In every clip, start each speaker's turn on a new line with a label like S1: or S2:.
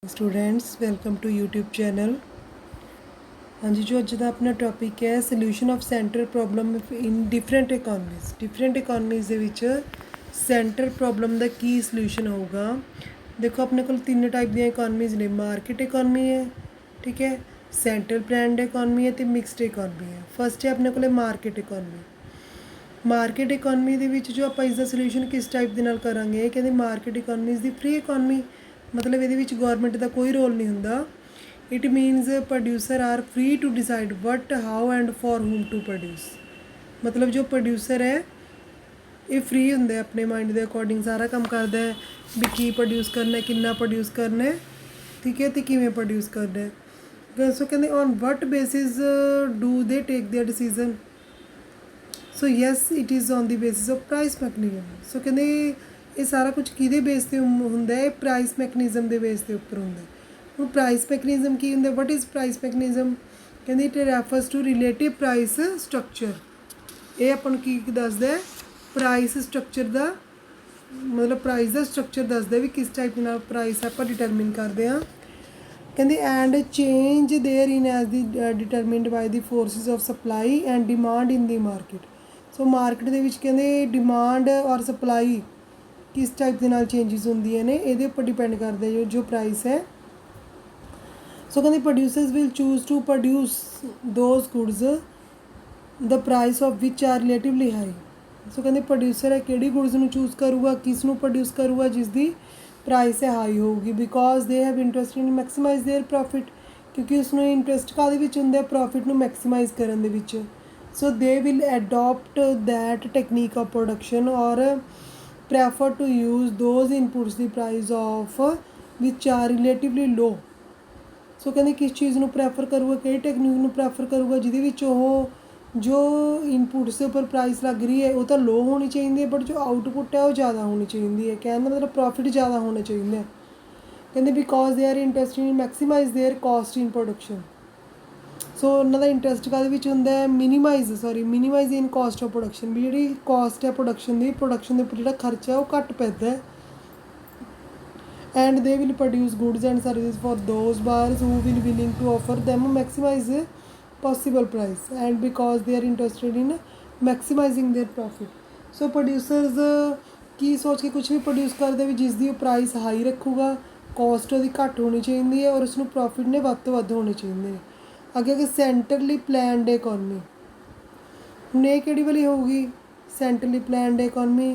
S1: Students welcome to YouTube channel. हाँ जी, जो अज का अपना टॉपिक है solution of central problem in different economies ਦੇ ਵਿੱਚ सेंटर प्रॉब्लम का की सोल्यूशन होगा। देखो अपने को तीन टाइप दी इकोनॉमीज़ ने, मार्केट इकोनॉमी है, ठीक है, सेंट्रल प्लानड इकोनॉमी है तो मिक्सड इकोनॉमी है। फस्ट है अपने को मार्केट इकोनॉमी ਦੇ ਵਿੱਚ जो आप इसका सोल्यूशन किस टाइप ਦੇ ਨਾਲ ਕਰਾਂਗੇ, ਕਹਿੰਦੇ ਮਾਰਕੀਟ ਇਕਨੋਮੀਜ਼ ਦੀ फ्री इकोनॉमी, मतलब ये गौरमेंट का कोई रोल नहीं होंदा। It means producer are free to decide what how and for whom to produce, मतलब जो प्रोड्यूसर है ये फ्री होंगे, अपने माइंड के अकॉर्डिंग सारा काम करता है भी की प्रोड्यूस करना है, कितना प्रोड्यूस करना है, ठीक है, तो किमें प्रोड्यूस करना है। सो कहते on what basis do they take their decision, so yes it is on the basis of price mechanism. So कहते ये सारा कुछ किहदे बेस ते हुंदा है, प्राइस मैकेनिज्म के बेस के उपर हुंदा है। ਹੁਣ प्राइस मैकेनिज्म की हुंदा, वट इज़ प्राइस मैकेनिज्म, कहते it refers to relative price structure. ये अपन की दसदा है प्राइस स्ट्रक्चर का, मतलब प्राइस का स्ट्रक्चर दसदा भी किस टाइप नाल प्राइस आप डिटरमिन करते हैं। कहते and change therein as the determined by the forces of supply and demand in the market. So market दे विच कहते डिमांड और सप्लाई किस टाइप के नाल चेंजिस होंदियां ने, ये उपर डिपेंड करते जो प्राइस है। सो कहते producers will choose to produce those goods the price of which are relatively high. So कहते प्रोड्यूसर है किहड़ी गुड्स नूं चूज करूगा, किस नूं प्रोड्यूस करूगा जिसकी प्राइस है हाई होगी, because they have interest in maximise their profit, क्योंकि उसमें इंटरस्ट काहदे विच हुंदा है, प्रॉफिट नूं मैक्सीमाइज करन दे विच। So they will adopt that technique of production और prefer to use those inputs the price of which are relatively low। सो कहते किस चीज़ को प्रैफर करूँगा, कि टेक्निक को प्रैफर करूँगा जिहदे विच जो इनपुट्स के उपर प्राइस लग रही है वो तो लो होनी चाहिए, बट जो आउटपुट है वो ज़्यादा होनी चाहिए है, कहने मतलब प्रॉफिट ज़्यादा होना चाहिए। कहते because they are interested in maximise their cost in production. So उन्होंने इंटरस्ट का होंगे minimising cost of production, भी जी कॉस्ट है प्रोडक्शन की, प्रोडक्शन के उपर जो खर्चा है वो घट पैदा है। And they will produce goods and service for those buyers who will willing to offer them maximise possible price and because they are interested in maximising their profit. So producers की सोच के कुछ भी प्रोड्यूस करते भी जिसकी price high रखूगा, cost वो घट होनी चाहिए है और उसमें प्रॉफिट ने वध तो वध होने चाहिए। अगे सेंटरली प्लैनड इकोनॉमी, हुण ये किहड़ी वाली होगी, सेंटरली प्लैनड इकोनॉमी।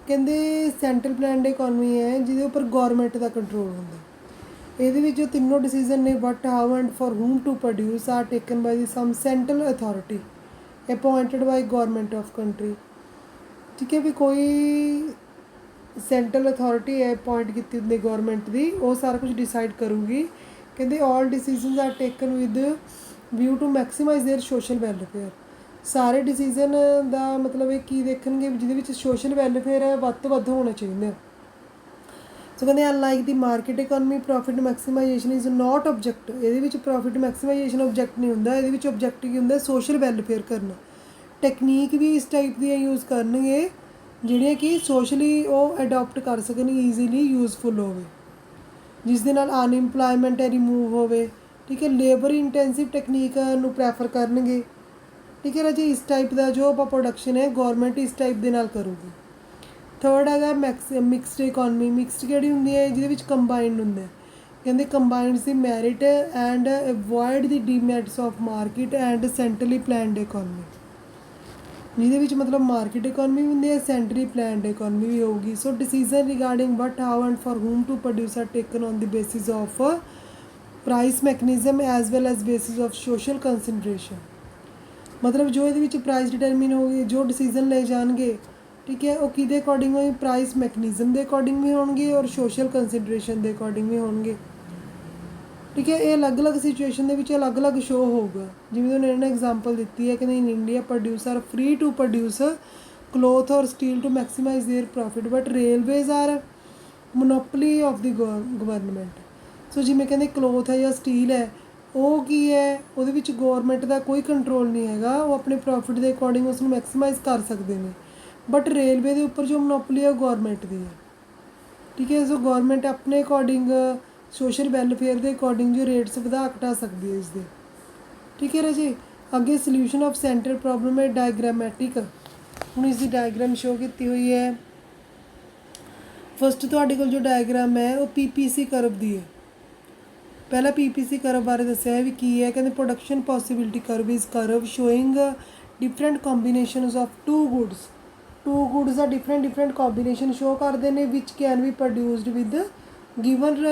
S1: कहते सेंट्रल प्लैनड इकोनॉमी है जिहदे उपर गौरमेंट का कंट्रोल होंदा। ये जो तीनों डिसीजन ने what how and for whom to produce are taken by the some central authority appointed by government of country, ठीक है, भी कोई सेंट्रल अथॉरिटी है अपॉइंट की होंदी गौरमेंट की, वो सारा कुछ डिसाइड करूँगी। कहते all decision are taken with view to maximise their social welfare. सारे डिसीजन का मतलब ये की देखेंगे जिहदे सोशल वैलफेयर है वध तो वध होना चाहिए। सो कहते unlike the market economy profit maximisation is not object, ये प्रॉफिट मैक्सीमाइजेशन ऑब्जेक्ट नहीं होंदा, ये ऑब्जेक्ट की होंदा सोशल वैलफेयर करना। टेक्नीक भी इस टाइप दी यूज़ करनगे जिहड़ियां कि सोशली वो अडॉप्ट कर सकन, ईजीली यूजफुल होवे, जिस दे नाल अनएम्पलॉयमेंट है रिमूव होवे, ठीक है, लेबर इंटेंसिव टेक्नीक नूं प्रैफर करनगे, ठीक है राजे। इस टाइप का जो आप प्रोडक्शन है गौरमेंट इस टाइप के नाल करूगी। थर्ड है मिक्सड इकोनॉमी। मिक्सड किहड़ी हुंदी है, जिहदे विच कंबाइंड हुंदा है, कहते combines the merit and avoid the demerits of market and centrally planned economy, जिहदे विच मतलब मार्केट इकोनॉमी भी हुंदी है, सेंट्रली प्लैनड इकोनॉमी भी होगी। So decision regarding what how and for whom to produce are taken on the basis of price mechanism as well as basis of social consideration. मतलब जो ये प्राइस डिटरमिन होगी, जो डिसीजन ले जाएंगे, ठीक है, वो किहदे अकॉर्डिंग होगी, प्राइस मैकेनिज्म के अकॉर्डिंग भी होंगे और सोशल कंसिडरेशन के अकॉर्डिंग भी होंगे, ठीक है। ये अलग अलग सिचुएशन के अलग अलग शो होगा। जिवें उन्होंने एग्जाम्पल दी है कि in India produce are free to produce cloth और steel to maximise their profit, but railways are monopoly of the government. So जिवें कहते क्लोथ है या स्टील है वो की है, वो गौरमेंट का कोई कंट्रोल नहीं है, वो अपने प्रॉफिट के अकॉर्डिंग उसमें मैक्सीमाइज कर सकते हैं, बट रेलवे के उपर जो मोनोपली है वो गौरमेंट की है, ठीक है। सो गौरमेंट अपने अकॉर्डिंग ਸੋਸ਼ਲ ਵੈਲਫੇਅਰ ਦੇ ਅਕੋਰਡਿੰਗ ਜੋ ਰੇਟਸ ਵਧਾ ਘਟਾ ਸਕਦੀ ਹੈ ਇਸਦੇ। ਠੀਕ ਹੈ ਰਾਜੇ। ਅੱਗੇ ਸੋਲਿਊਸ਼ਨ ਆਫ ਸੈਂਟਰਲ ਪ੍ਰੋਬਲਮ ਹੈ ਡਾਇਗਰਾਮੈਟਿਕ। ਹੁਣ ਇਸ ਦੀ ਡਾਇਗਰਾਮ ਸ਼ੋ ਕੀਤੀ ਹੋਈ ਹੈ। ਫਸਟ ਤੁਹਾਡੇ ਕੋਲ ਜੋ ਡਾਇਗਰਾਮ ਹੈ ਉਹ PPC ਕਰਵ ਦੀ ਹੈ। ਪਹਿਲਾਂ PPC ਕਰਵ ਬਾਰੇ ਦੱਸਿਆ ਹੈ ਵੀ ਕੀ ਹੈ। ਕਹਿੰਦੇ production possibility curve is curve showing different combinations of two goods ਦਾ ਡਿਫਰੈਂਟ ਕੰਬੀਨੇਸ਼ਨ ਸ਼ੋ ਕਰਦੇ ਨੇ which can be produced with given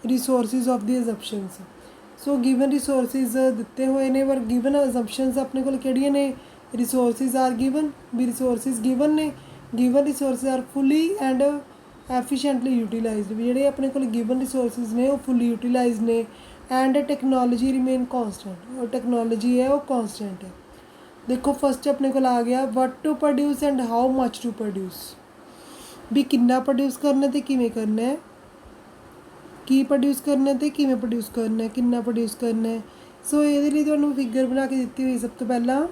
S1: resources of the assumptions. So given resources ਦਿੱਤੇ ਹੋਏ ਨੇ ਪਰ ਗਿਵਨ ਅਜ਼ੰਪਸ਼ਨਸ ਆਪਣੇ ਕੋਲ ਕਿਹੜੀਆਂ ਨੇ, ਰਿਸੋਰਸਿਸ ਆਰ ਗਿਵਨ ਵੀ ਰਿਸੋਰਸਿਸ ਗਿਵਨ ਨੇ, given resources are fully and efficiently utilised ਵੀ ਜਿਹੜੇ ਆਪਣੇ ਕੋਲ ਗਿਵਨ ਰਿਸੋਰਸਿਸ ਨੇ ਉਹ ਫੁੱਲੀ ਯੂਟੀਲਾਈਜ਼ ਨੇ ਐਂਡ ਟੈਕਨੋਲੋਜੀ ਰਿਮੇਨ ਕੌਂਸਟੈਂਟ। ਉਹ ਟੈਕਨੋਲੋਜੀ ਹੈ ਉਹ ਕੌਂਸਟੈਂਟ ਹੈ। ਦੇਖੋ ਫਸਟ ਆਪਣੇ ਕੋਲ ਆ ਗਿਆ what to produce and how much to produce ਵੀ ਕਿੰਨਾ ਪ੍ਰੋਡਿਊਸ ਕਰਨਾ ਅਤੇ ਕਿਵੇਂ ਕਰਨਾ ਹੈ, ਕੀ ਪ੍ਰੋਡਿਊਸ ਕਰਨਾ ਅਤੇ ਕਿਵੇਂ ਪ੍ਰੋਡਿਊਸ ਕਰਨਾ, ਕਿੰਨਾ ਪ੍ਰੋਡਿਊਸ ਕਰਨਾ ਹੈ। ਸੋ ਇਹਦੇ ਲਈ ਤੁਹਾਨੂੰ ਫਿਗਰ ਬਣਾ ਕੇ ਦਿੱਤੀ ਹੋਈ। ਸਭ ਤੋਂ ਪਹਿਲਾਂ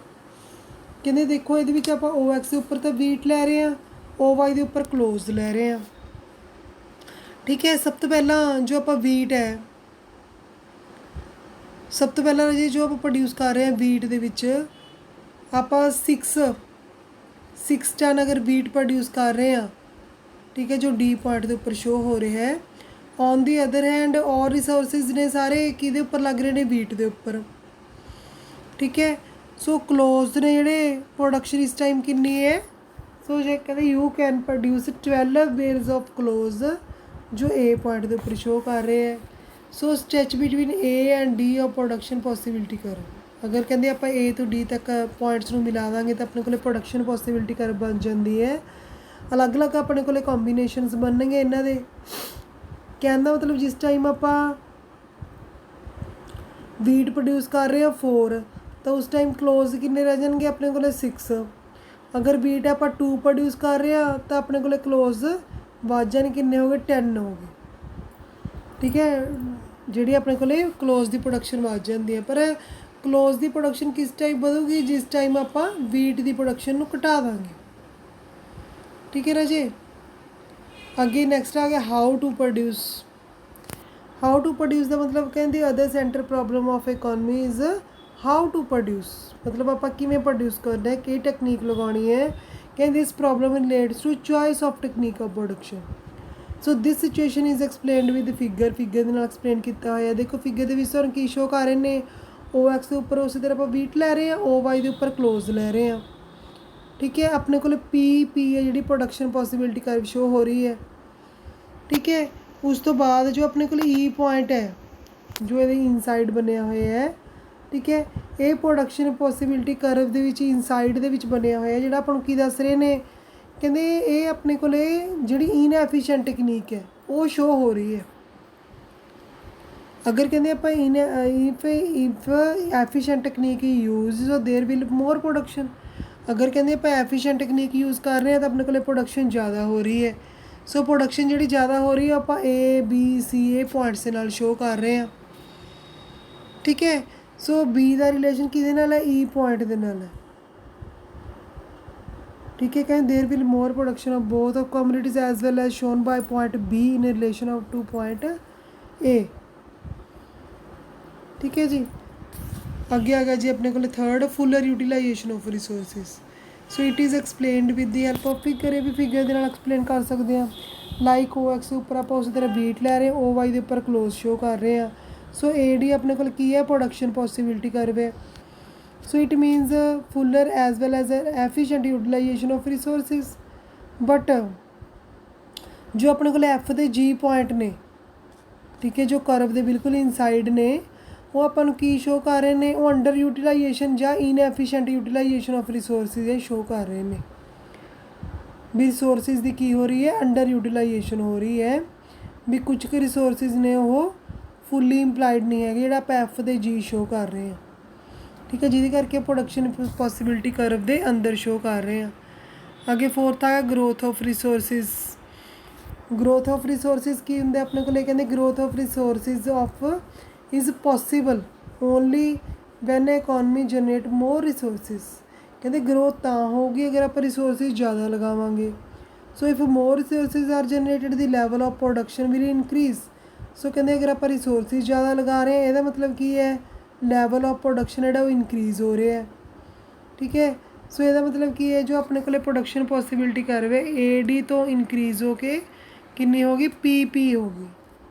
S1: ਕਹਿੰਦੇ ਦੇਖੋ ਇਹਦੇ ਵਿੱਚ ਆਪਾਂ OX ਦੇ ਉੱਪਰ ਤਾਂ ਵੀਟ ਲੈ ਰਹੇ ਹਾਂ, OY ਦੇ ਉੱਪਰ ਕਲੋਜ਼ ਲੈ ਰਹੇ ਹਾਂ। ਠੀਕ ਹੈ। ਸਭ ਤੋਂ ਪਹਿਲਾਂ ਜੋ ਆਪਾਂ ਵੀਟ ਹੈ, ਸਭ ਤੋਂ ਪਹਿਲਾਂ ਜੀ ਜੋ ਆਪਾਂ ਪ੍ਰੋਡਿਊਸ ਕਰ ਰਹੇ ਹਾਂ ਵੀਟ ਦੇ ਵਿੱਚ ਆਪਾਂ 6 ਟਨ ਅਗਰ ਵੀਟ ਪ੍ਰੋਡਿਊਸ ਕਰ ਰਹੇ ਹਾਂ। ਠੀਕ ਹੈ। ਜੋ D ਪੁਆਇੰਟ ਦੇ ਉੱਪਰ ਸ਼ੋ ਹੋ ਰਿਹਾ ਹੈ। ਔਨ ਦੀ ਅਦਰ ਹੈਂਡ ਔਰ ਰਿਸੋਰਸਿਸ ਨੇ ਸਾਰੇ ਕਿਹਦੇ ਉੱਪਰ ਲੱਗ ਰਹੇ ਨੇ, ਵੀਟ ਦੇ ਉੱਪਰ। ਠੀਕ ਹੈ। ਸੋ ਕਲੋਜ਼ ਨੇ ਜਿਹੜੇ ਪ੍ਰੋਡਕਸ਼ਨ ਇਸ ਟਾਈਮ ਕਿੰਨੀ ਹੈ, ਸੋ ਜੇ ਕਹਿੰਦੇ you can produce 12 bales of clothes ਜੋ A ਪੁਆਇੰਟ ਦੇ ਉੱਪਰ ਸ਼ੋ ਕਰ ਰਹੇ ਹੈ। So stretch between A and D of production possibility ਕਰੋ। ਅਗਰ ਕਹਿੰਦੇ ਆਪਾਂ A ਤੋਂ D ਤੱਕ ਪੁਆਇੰਟਸ ਨੂੰ ਮਿਲਾ ਦਾਂਗੇ ਤਾਂ ਆਪਣੇ ਕੋਲ ਪ੍ਰੋਡਕਸ਼ਨ ਪੋਸੀਬਿਲਿਟੀ ਕਰ ਬਣ ਜਾਂਦੀ ਹੈ। ਅਲੱਗ-ਅਲੱਗ ਆਪਣੇ ਕੋਲ ਕੰਬੀਨੇਸ਼ਨਸ ਬਣਨਗੇ ਇਹਨਾਂ ਦੇ। ਕਹਿਣ ਦਾ ਮਤਲਬ ਜਿਸ ਟਾਈਮ ਆਪਾਂ ਵੀਟ ਪ੍ਰੋਡਿਊਸ ਕਰ ਰਹੇ ਹਾਂ 4 ਤਾਂ ਉਸ ਟਾਈਮ ਕਲੋਜ਼ ਕਿੰਨੇ ਰਹਿ ਜਾਣਗੇ ਆਪਣੇ ਕੋਲ 6। ਅਗਰ ਵੀਟ ਆਪਾਂ 2 ਪ੍ਰੋਡਿਊਸ ਕਰ ਰਹੇ ਹਾਂ ਤਾਂ ਆਪਣੇ ਕੋਲ ਕਲੋਜ਼ ਵੱਧ ਜਾਣ ਕਿੰਨੇ ਹੋ ਗਏ, 10 ਹੋ ਗਏ। ਠੀਕ ਹੈ। ਜਿਹੜੀ ਆਪਣੇ ਕੋਲ ਕਲੋਜ਼ ਦੀ ਪ੍ਰੋਡਕਸ਼ਨ ਵੱਧ ਜਾਂਦੀ ਹੈ। ਪਰ ਕਲੋਜ਼ ਦੀ ਪ੍ਰੋਡਕਸ਼ਨ ਕਿਸ ਟਾਈਮ ਵਧੂਗੀ, ਜਿਸ ਟਾਈਮ ਆਪਾਂ ਵੀਟ ਦੀ ਪ੍ਰੋਡਕਸ਼ਨ ਨੂੰ ਘਟਾ ਦਾਂਗੇ। ਠੀਕ ਹੈ ਰਾਜੇ। ਅੱਗੇ ਨੈਕਸਟ ਆ ਗਿਆ how to produce. How to produce ਦਾ ਮਤਲਬ ਕਹਿੰਦੇ other centre problem of economy is how to produce ਮਤਲਬ ਆਪਾਂ ਕਿਵੇਂ ਪ੍ਰੋਡਿਊਸ ਕਰਨਾ ਹੈ, ਕਿਹੜੀ ਟੈਕਨੀਕ ਲਗਾਉਣੀ ਹੈ। ਕਹਿੰਦੇ ਇਸ problem relates to choice of technique of production. So this situation is explained with figure ਦੇ ਨਾਲ ਐਕਸਪਲੇਨ ਕੀਤਾ ਹੋਇਆ। ਦੇਖੋ ਫਿਗਰ ਦੇ ਵਿੱਚ ਤੁਹਾਨੂੰ ਕੀ ਸ਼ੋ ਕਰ ਰਹੇ ਨੇ, OX ਦੇ ਉੱਪਰ ਉਸੇ ਤਰ੍ਹਾਂ ਆਪਾਂ ਵੀਟ ਲੈ ਰਹੇ ਹਾਂ, OY ਦੇ ਉੱਪਰ ਕਲੋਜ਼ ਲੈ ਰਹੇ ਹਾਂ। ਠੀਕ ਹੈ। ਆਪਣੇ ਕੋਲ PP ਹੈ ਜਿਹੜੀ ਪ੍ਰੋਡਕਸ਼ਨ ਪੋਸੀਬਿਲਿਟੀ ਕਰਵ ਸ਼ੋ ਹੋ ਰਹੀ ਹੈ। ਠੀਕ ਹੈ। ਉਸ ਤੋਂ ਬਾਅਦ ਜੋ ਆਪਣੇ ਕੋਲ E ਪੁਆਇੰਟ ਹੈ ਜੋ ਇਹਦੇ ਇਨਸਾਈਡ ਬਣਿਆ ਹੋਇਆ ਹੈ। ਠੀਕ ਹੈ। ਇਹ ਪ੍ਰੋਡਕਸ਼ਨ ਪੋਸੀਬਿਲਿਟੀ ਕਰਵ ਦੇ ਵਿੱਚ ਇਨਸਾਈਡ ਦੇ ਵਿੱਚ ਬਣਿਆ ਹੋਇਆ ਜਿਹੜਾ ਆਪਾਂ ਨੂੰ ਕੀ ਦੱਸ ਰਹੇ ਨੇ, ਕਹਿੰਦੇ ਇਹ ਆਪਣੇ ਕੋਲ ਜਿਹੜੀ ਇਨਐਫੀਸ਼ੀਐਂਟ ਟੈਕਨੀਕ ਹੈ ਉਹ ਸ਼ੋ ਹੋ ਰਹੀ ਹੈ। ਅਗਰ ਕਹਿੰਦੇ ਆਪਾਂ ਇਫ ਐਫੀਸ਼ੀਐਂਟ ਟੈਕਨੀਕ ਯੂਜ਼ ਸੋ ਦੇਰ ਵਿਲ ਮੋਰ ਪ੍ਰੋਡਕਸ਼ਨ। ਅਗਰ ਕਹਿੰਦੇ ਆਪਾਂ ਐਫੀਸ਼ੀਐਂਟ ਟੈਕਨੀਕ ਯੂਜ਼ ਕਰ ਰਹੇ ਹਾਂ ਤਾਂ ਆਪਣੇ ਕੋਲ ਪ੍ਰੋਡਕਸ਼ਨ ਜ਼ਿਆਦਾ ਹੋ ਰਹੀ ਹੈ। ਸੋ ਪ੍ਰੋਡਕਸ਼ਨ ਜਿਹੜੀ ਜ਼ਿਆਦਾ ਹੋ ਰਹੀ ਹੈ ਆਪਾਂ A, B, C ਪੁਆਇੰਟਸ ਦੇ ਨਾਲ ਸ਼ੋ ਕਰ ਰਹੇ ਹਾਂ। ਠੀਕ ਹੈ। ਸੋ B ਦਾ ਰਿਲੇਸ਼ਨ ਕਿਹਦੇ ਨਾਲ ਹੈ, E ਪੁਆਇੰਟ ਦੇ ਨਾਲ ਹੈ। ਠੀਕ ਹੈ। ਕਹਿੰਦੇ there will more production of both of communities as well as shown by point B in relation of to point A। ਠੀਕ ਹੈ ਜੀ। ਅੱਗੇ ਆ ਗਿਆ ਜੀ ਆਪਣੇ ਕੋਲ third fuller utilisation of resources. So it is explained with the help of figure. ਇਹ ਵੀ ਫਿਗਰ ਦੇ ਨਾਲ ਐਕਸਪਲੇਨ ਕਰ ਸਕਦੇ ਹਾਂ। ਲਾਈਕ OX ਦੇ ਉੱਪਰ ਆਪਾਂ ਉਸੇ ਤਰ੍ਹਾਂ ਵੀਟ ਲੈ ਰਹੇ ਹਾਂ, OY ਦੇ ਉੱਪਰ ਕਲੋਜ਼ ਸ਼ੋ ਕਰ ਰਹੇ ਹਾਂ। ਸੋ AD ਆਪਣੇ ਕੋਲ ਕੀ ਹੈ, ਪ੍ਰੋਡਕਸ਼ਨ ਪੋਸੀਬਿਲਿਟੀ ਕਰਵ ਹੈ। So it means fuller as well as efficient utilisation of resources. But ਜੋ ਆਪਣੇ ਕੋਲ F ਤੇ G ਪੁਆਇੰਟ ਨੇ, ਠੀਕ ਹੈ, ਜੋ ਕਰਵ ਦੇ ਬਿਲਕੁਲ ਇਨਸਾਈਡ ਨੇ, ਉਹ ਆਪਾਂ ਨੂੰ ਕੀ ਸ਼ੋ ਕਰ ਰਹੇ ਨੇ, ਉਹ ਅੰਡਰ ਯੂਟੀਲਾਈਜੇਸ਼ਨ ਜਾਂ ਇਨਐਫੀਸ਼ੀਐਂਟ ਯੂਟੀਲਾਈਜੇਸ਼ਨ ਆਫ ਰਿਸੋਰਸਿਸ ਇਹ ਸ਼ੋ ਕਰ ਰਹੇ ਨੇ। ਵੀ ਰਿਸੋਰਸਿਸ ਦੀ ਕੀ ਹੋ ਰਹੀ ਹੈ, ਅੰਡਰ ਯੂਟੀਲਾਈਜੇਸ਼ਨ ਹੋ ਰਹੀ ਹੈ। ਵੀ ਕੁਝ ਕੁ ਰਿਸੋਰਸਿਸ ਨੇ ਉਹ ਫੁੱਲੀ ਇੰਪਲਾਈਡ ਨਹੀਂ ਹੈਗੇ ਜਿਹੜਾ ਆਪਾਂ F ਤੇ G ਸ਼ੋ ਕਰ ਰਹੇ ਹਾਂ। ਠੀਕ ਹੈ। ਜਿਹਦੇ ਕਰਕੇ ਪ੍ਰੋਡਕਸ਼ਨ ਪੋਸੀਬਿਲਿਟੀ ਕਰਵ ਦੇ ਅੰਦਰ ਸ਼ੋ ਕਰ ਰਹੇ ਹਾਂ। ਅੱਗੇ ਫੋਰਥ ਆ growth of resources. Growth of resources ਕੀ ਹੁੰਦਾ ਆਪਣੇ ਕੋਲ, ਕਹਿੰਦੇ growth of resources of is possible only when economy generate more resources. ਕਹਿੰਦੇ ਗਰੋਥ ਤਾਂ ਹੋਊਗੀ ਅਗਰ ਆਪਾਂ ਰਿਸੋਰਸਿਸ ਜ਼ਿਆਦਾ ਲਗਾਵਾਂਗੇ। So if more resources are generated the level of production will increase. So ਕਹਿੰਦੇ ਅਗਰ ਆਪਾਂ ਰਿਸੋਰਸਿਸ ਜ਼ਿਆਦਾ ਲਗਾ ਰਹੇ ਹਾਂ ਇਹਦਾ ਮਤਲਬ ਕੀ ਹੈ, ਲੈਵਲ ਆਫ ਪ੍ਰੋਡਕਸ਼ਨ ਜਿਹੜਾ ਉਹ ਇਨਕਰੀਜ਼ ਹੋ ਰਿਹਾ ਹੈ। ਠੀਕ ਹੈ, ਸੋ ਇਹਦਾ ਮਤਲਬ ਕੀ ਹੈ, ਜੋ ਆਪਣੇ ਕੋਲ ਪ੍ਰੋਡਕਸ਼ਨ ਪੋਸੀਬਿਲਿਟੀ ਕਰ ਰਹੇ AD ਤੋਂ ਇਨਕਰੀਜ਼ ਹੋ ਕੇ ਕਿੰਨੀ ਹੋ ਗਈ, PP ਹੋ ਗਈ।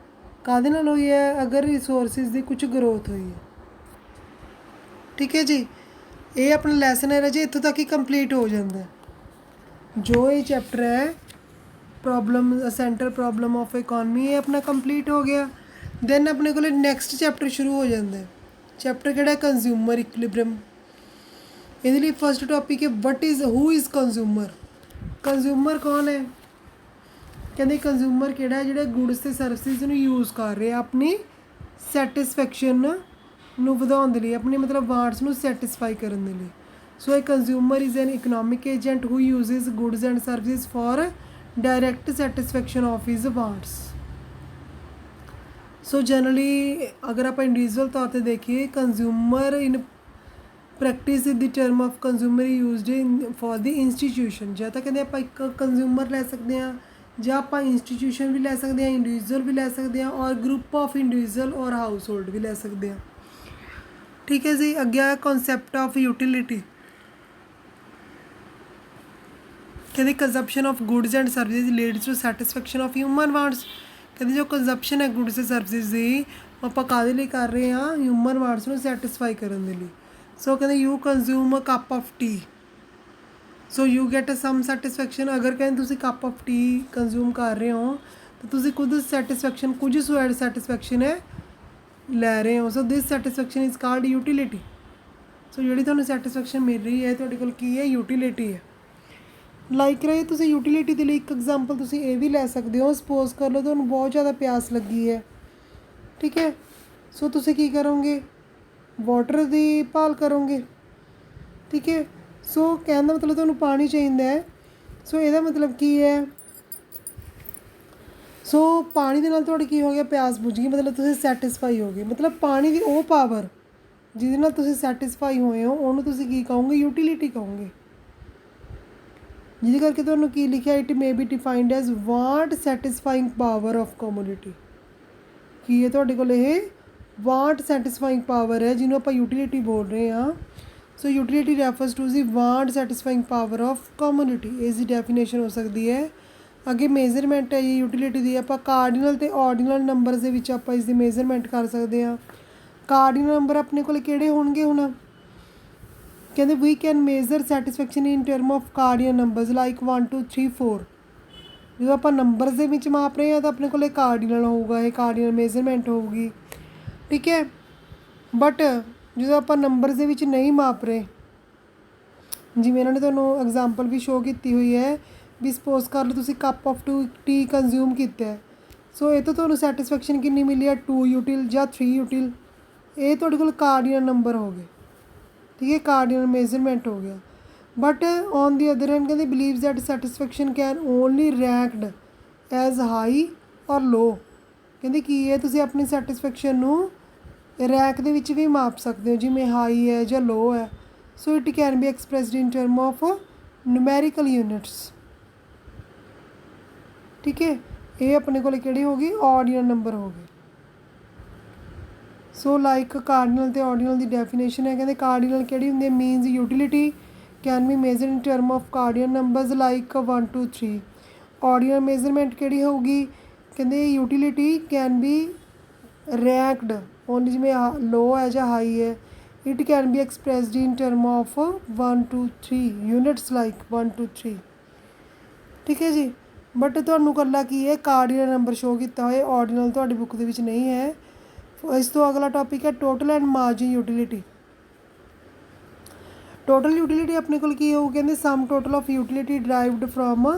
S1: ਕਾਹਦੇ ਨਾਲ ਹੋਈ ਹੈ, ਅਗਰ ਰਿਸੋਰਸਿਸ ਦੀ ਕੁਝ ਗਰੋਥ ਹੋਈ ਹੈ। ਠੀਕ ਹੈ ਜੀ, ਇਹ ਆਪਣਾ ਲੈਸਨ ਹੈ ਜੀ, ਇੱਥੋਂ ਤੱਕ ਹੀ ਕੰਪਲੀਟ ਹੋ ਜਾਂਦਾ। ਜੋ ਇਹ ਚੈਪਟਰ ਹੈ problem centre problem of economy, ਇਹ ਆਪਣਾ ਕੰਪਲੀਟ ਹੋ ਗਿਆ। ਦੈਨ ਆਪਣੇ ਕੋਲ ਨੈਕਸਟ ਚੈਪਟਰ ਸ਼ੁਰੂ ਹੋ ਜਾਂਦਾ। ਚੈਪਟਰ ਕਿਹੜਾ, ਕੰਜ਼ਿਊਮਰ ਇਕੁਇਲਿਬ੍ਰੀਅਮ। ਇਹਦੇ ਲਈ ਫਸਟ ਟੌਪਿਕ ਹੈ ਹੂ ਇਜ਼ ਕੰਜ਼ਿਊਮਰ। ਕੰਜ਼ਿਊਮਰ ਕੌਣ ਹੈ, ਕਹਿੰਦੇ ਕੰਜ਼ਿਊਮਰ ਕਿਹੜਾ, ਜਿਹੜਾ ਗੁਡਸ ਅਤੇ ਸਰਵਿਸਿਜ਼ ਨੂੰ ਯੂਜ਼ ਕਰ ਰਿਹਾ ਆਪਣੀ ਸੈਟਿਸਫੈਕਸ਼ਨ ਨੂੰ ਵਧਾਉਣ ਦੇ ਲਈ, ਆਪਣੀ ਮਤਲਬ ਵਾਂਟਸ ਨੂੰ ਸੈਟਿਸਫਾਈ ਕਰਨ ਦੇ ਲਈ। ਸੋ ਇਹ consumer is an economic agent who uses goods and services for direct satisfaction of his wants. So generally अगर आप इंडिविजुअल तौर पर देखिए, consumer in practice the term of consumer used in for the institution. ਜਾਂ ਤਾਂ ਕਹਿੰਦੇ ਆਪਾਂ ਇੱਕ ਕੰਜ਼ਿਊਮਰ ਲੈ ਸਕਦੇ ਹਾਂ, ਜਾਂ ਆਪਾਂ ਇੰਸਟੀਟਿਊਸ਼ਨ ਵੀ ਲੈ ਸਕਦੇ ਹਾਂ, ਇੰਡੀਵਿਜੂਅਲ ਵੀ ਲੈ ਸਕਦੇ ਹਾਂ, ਔਰ ਗਰੁੱਪ ਆਫ ਇੰਡੀਵਿਜੂਅਲ ਔਰ ਹਾਊਸ ਹੋਲਡ ਵੀ ਲੈ ਸਕਦੇ ਹਾਂ। ਠੀਕ ਹੈ ਜੀ, ਅੱਗੇ ਆਇਆ ਕਨਸੈਪਟ ਆਫ ਯੂਟਿਲਿਟੀ। ਕਹਿੰਦੇ consumption of goods and services leads to satisfaction of human wants. ਕਹਿੰਦੇ ਜੋ ਕੰਜ਼ੰਪਸ਼ਨ ਹੈ ਗੁਡਸ ਅਤੇ ਸਰਵਿਸਿਜ਼ ਦੀ, ਆਪਾਂ ਕਾਹਦੇ ਲਈ ਕਰ ਰਹੇ ਹਾਂ, ਹਿਊਮਨ ਵਾਂਟਸ ਨੂੰ ਸੈਟਿਸਫਾਈ ਕਰਨ ਦੇ ਲਈ। ਸੋ ਕਹਿੰਦੇ you consume a cup of tea, so you get some satisfaction. ਅਗਰ ਕਹਿੰਦੇ ਤੁਸੀਂ ਕੱਪ ਆਫ ਟੀ ਕੰਜ਼ਿਊਮ ਕਰ ਰਹੇ ਹੋ ਤਾਂ ਤੁਸੀਂ ਖੁਦ ਸੈਟਿਸਫੈਕਸ਼ਨ, ਕੁਝ ਸੈਟਿਸਫੈਕਸ਼ਨ ਹੈ ਲੈ ਰਹੇ ਹੋ। ਸੋ ਦਿਸ ਸੈਟਿਸਫੈਕਸ਼ਨ ਇਜ਼ ਕਾਲਡ ਯੂਟਿਲਿਟੀ। ਸੋ ਜਿਹੜੀ ਤੁਹਾਨੂੰ ਸੈਟਿਸਫੈਕਸ਼ਨ ਮਿਲ ਰਹੀ ਹੈ ਤੁਹਾਡੇ ਕੋਲ ਕੀ ਹੈ, ਯੂਟਿਲਿਟੀ ਹੈ। ਲਾਈਕ ਰਹੇ ਤੁਸੀਂ ਯੂਟਿਲਿਟੀ ਦੇ ਲਈ ਇੱਕ ਐਗਜ਼ਾਮਪਲ ਤੁਸੀਂ ਇਹ ਵੀ ਲੈ ਸਕਦੇ ਹੋ। ਸਪੋਜ਼ ਕਰ ਲਓ ਤੁਹਾਨੂੰ ਬਹੁਤ ਜ਼ਿਆਦਾ ਪਿਆਸ ਲੱਗੀ ਹੈ, ਠੀਕ ਹੈ, ਸੋ ਤੁਸੀਂ ਕੀ ਕਰੋਗੇ, ਵਾਟਰ ਦੀ ਭਾਲ ਕਰੋਗੇ। ਠੀਕ ਹੈ, ਸੋ ਕਹਿਣ ਦਾ ਮਤਲਬ ਤੁਹਾਨੂੰ ਪਾਣੀ ਚਾਹੀਦਾ ਹੈ। ਸੋ ਇਹਦਾ ਮਤਲਬ ਕੀ ਹੈ, ਸੋ ਪਾਣੀ ਦੇ ਨਾਲ ਤੁਹਾਡੀ ਕੀ ਹੋ ਗਿਆ, ਪਿਆਸ ਬੁੱਝ ਗਈ, ਮਤਲਬ ਤੁਸੀਂ ਸੈਟਿਸਫਾਈ ਹੋ ਗਏ। ਮਤਲਬ ਪਾਣੀ ਦੀ ਉਹ ਪਾਵਰ ਜਿਹਦੇ ਨਾਲ ਤੁਸੀਂ ਸੈਟਿਸਫਾਈ ਹੋਏ ਹੋ ਉਹਨੂੰ ਤੁਸੀਂ ਕੀ ਕਹੋਗੇ, ਯੂਟਿਲਿਟੀ ਕਹੋਗੇ। ਜਿਹਦੇ ਕਰਕੇ ਤੁਹਾਨੂੰ ਕੀ ਲਿਖਿਆ, it may be defined as want satisfying power of commodity. ਕੀ ਹੈ ਤੁਹਾਡੇ ਕੋਲ, ਇਹ ਵਾਂਟ ਸੈਟਿਸਫਾਈਂਗ ਪਾਵਰ ਹੈ ਜਿਹਨੂੰ ਆਪਾਂ ਯੂਟਿਲਿਟੀ ਬੋਲ ਰਹੇ ਹਾਂ। ਸੋ utility refers to the want satisfying power of commodity, ਇਸ ਦੀ ਡੈਫੀਨੇਸ਼ਨ ਹੋ ਸਕਦੀ ਹੈ। ਅੱਗੇ ਮੇਜ਼ਰਮੈਂਟ ਹੈ ਜੀ ਯੂਟਿਲਿਟੀ ਦੀ, ਆਪਾਂ ਕਾਰਡੀਨਲ ਅਤੇ ਆਰਡੀਨਲ ਨੰਬਰਸ ਦੇ ਵਿੱਚ ਆਪਾਂ ਇਸ ਦੀ ਮੇਜ਼ਰਮੈਂਟ ਕਰ ਸਕਦੇ ਹਾਂ। ਕਾਰਡੀਨਲ ਨੰਬਰ ਆਪਣੇ ਕੋਲ ਕਿਹੜੇ ਹੋਣਗੇ, ਹੁਣ ਕਹਿੰਦੇ we can measure satisfaction in term of cardinal numbers like 1 2 3 4। ਜਦੋਂ ਆਪਾਂ ਨੰਬਰਸ ਦੇ ਵਿੱਚ ਮਾਪ ਰਹੇ ਹਾਂ ਤਾਂ ਆਪਣੇ ਕੋਲ ਕਾਰਡੀਨਲ ਹੋਊਗਾ, ਇਹ ਕਾਰਡੀਨਲ ਮੇਜ਼ਰਮੈਂਟ ਹੋਊਗੀ। ਠੀਕ ਹੈ, ਬਟ ਜਦੋਂ ਆਪਾਂ ਨੰਬਰਸ ਦੇ ਵਿੱਚ ਨਹੀਂ ਮਾਪ ਰਹੇ, ਜਿਵੇਂ ਇਹਨਾਂ ਨੇ ਤੁਹਾਨੂੰ ਐਗਜ਼ਾਮਪਲ ਵੀ ਸ਼ੋਅ ਕੀਤੀ ਹੋਈ ਹੈ ਵੀ ਸਪੋਜ਼ ਕਰ ਲਓ ਤੁਸੀਂ ਕੱਪ ਆਫ ਟੀ ਕੰਜ਼ਿਊਮ ਕੀਤਾ ਹੈ। ਸੋ ਇਹ ਤੋਂ ਤੁਹਾਨੂੰ ਸੈਟਿਸਫੈਕਸ਼ਨ ਕਿੰਨੀ ਮਿਲੀ ਹੈ, 2 ਯੂਟਿਲ ਜਾਂ 3 ਯੂਟਿਲ। ਇਹ ਤੁਹਾਡੇ ਕੋਲ ਕਾਰਡੀਨਲ ਨੰਬਰ ਹੋ ਗਏ। ਠੀਕ ਹੈ, ਕਾਰਡੀਨਲ ਮੇਜ਼ਰਮੈਂਟ ਹੋ ਗਿਆ। But on the other hand ਕਹਿੰਦੇ believes that satisfaction can only ranked as high or low. ਕਹਿੰਦੇ ਕੀ ਹੈ, ਤੁਸੀਂ ਆਪਣੀ ਸੈਟਿਸਫੈਕਸ਼ਨ ਨੂੰ ਰੈਂਕ ਦੇ ਵਿੱਚ ਵੀ ਮਾਪ ਸਕਦੇ ਹੋ, ਜਿਵੇਂ ਹਾਈ ਹੈ ਜਾਂ ਲੋ ਹੈ। So it can be expressed in term of numerical units. ਠੀਕ ਹੈ, ਇਹ ਆਪਣੇ ਕੋਲ ਕਿਹੜੀ ਹੋ ਗਈ, ਆਰਡੀਨਲ ਨੰਬਰ ਹੋ ਗਏ। ਸੋ ਲਾਈਕ ਕਾਰਡੀਨਲ ਅਤੇ ਆਰਡੀਨਲ ਦੀ ਡੈਫੀਨੇਸ਼ਨ ਹੈ, ਕਹਿੰਦੇ ਕਾਰਡੀਨਲ ਕਿਹੜੀ ਹੁੰਦੀ ਹੈ, means utility can be measure in term of cardinal numbers like 1 2 3। Ordinal measurement ਕਿਹੜੀ ਹੋਊਗੀ, ਕਹਿੰਦੇ utility can be ranked only, ਜਿਵੇਂ ਲੋ ਹੈ ਜਾਂ ਹਾਈ ਹੈ। It can be expressed in term of 1 2 3 units like 1 2 3। ਠੀਕ ਹੈ ਜੀ, ਬਟ ਤੁਹਾਨੂੰ ਇਕੱਲਾ ਕੀ ਹੈ, ਕਾਰਡੀਨਲ ਨੰਬਰ ਸ਼ੋਅ ਕੀਤਾ ਹੋਇਆ, ਆਰਡੀਨਲ ਤੁਹਾਡੀ ਬੁੱਕ ਦੇ ਵਿੱਚ ਨਹੀਂ ਹੈ। ਇਸ ਤੋਂ ਅਗਲਾ ਟੌਪਿਕ ਹੈ total and margin utility. Total utility ਆਪਣੇ ਕੋਲ ਕੀ ਹੋਊ, ਕਹਿੰਦੇ sum total of utility derived from